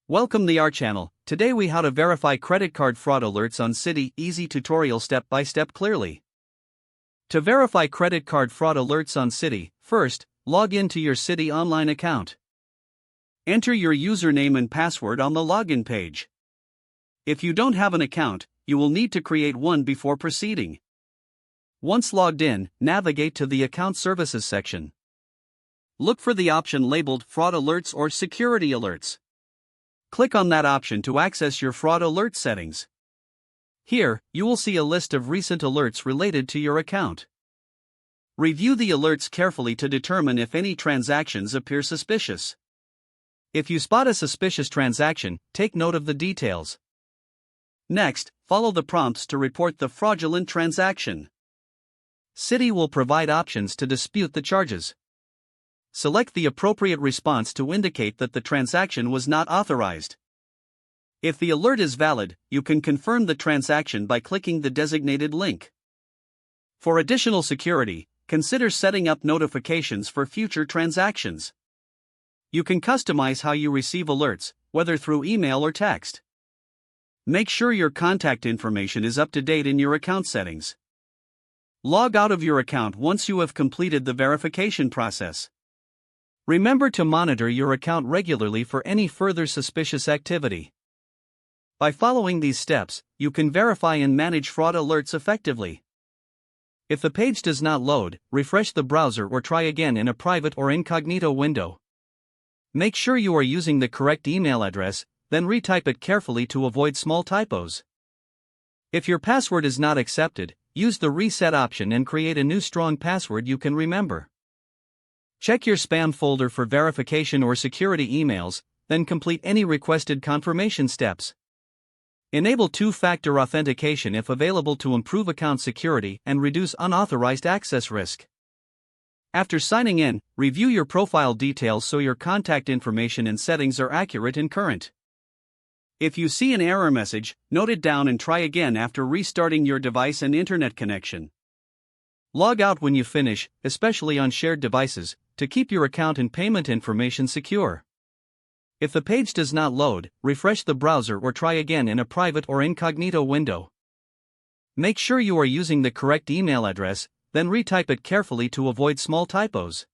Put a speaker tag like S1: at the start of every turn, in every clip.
S1: Welcome to our channel. Today we how to verify credit card fraud alerts on Citi. Easy tutorial step by step clearly. To verify credit card fraud alerts on Citi, first, log into your Citi online account. Enter your username and password on the login page. If you don't have an account, you will need to create one before proceeding. Once logged in, navigate to the Account Services section. Look for the option labeled Fraud Alerts or Security Alerts. Click on that option to access your fraud alert settings. Here, you will see a list of recent alerts related to your account. Review the alerts carefully to determine if any transactions appear suspicious. If you spot a suspicious transaction, take note of the details. Next, follow the prompts to report the fraudulent transaction. Citi will provide options to dispute the charges. Select the appropriate response to indicate that the transaction was not authorized. If the alert is valid, you can confirm the transaction by clicking the designated link. For additional security, consider setting up notifications for future transactions. You can customize how you receive alerts, whether through email or text. Make sure your contact information is up to date in your account settings. Log out of your account once you have completed the verification process. Remember to monitor your account regularly for any further suspicious activity. By following these steps, you can verify and manage fraud alerts effectively. If the page does not load, refresh the browser or try again in a private or incognito window. Make sure you are using the correct email address, then retype it carefully to avoid small typos. If your password is not accepted, use the reset option and create a new strong password you can remember. Check your spam folder for verification or security emails, then complete any requested confirmation steps. Enable two-factor authentication if available to improve account security and reduce unauthorized access risk. After signing in, review your profile details so your contact information and settings are accurate and current. If you see an error message, note it down and try again after restarting your device and internet connection. Log out when you finish, especially on shared devices, to keep your account and payment information secure. If the page does not load, refresh the browser or try again in a private or incognito window. Make sure you are using the correct email address, then retype it carefully to avoid small typos.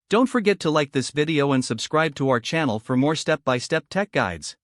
S1: Don't forget to like this video and subscribe to our channel for more step-by-step tech guides.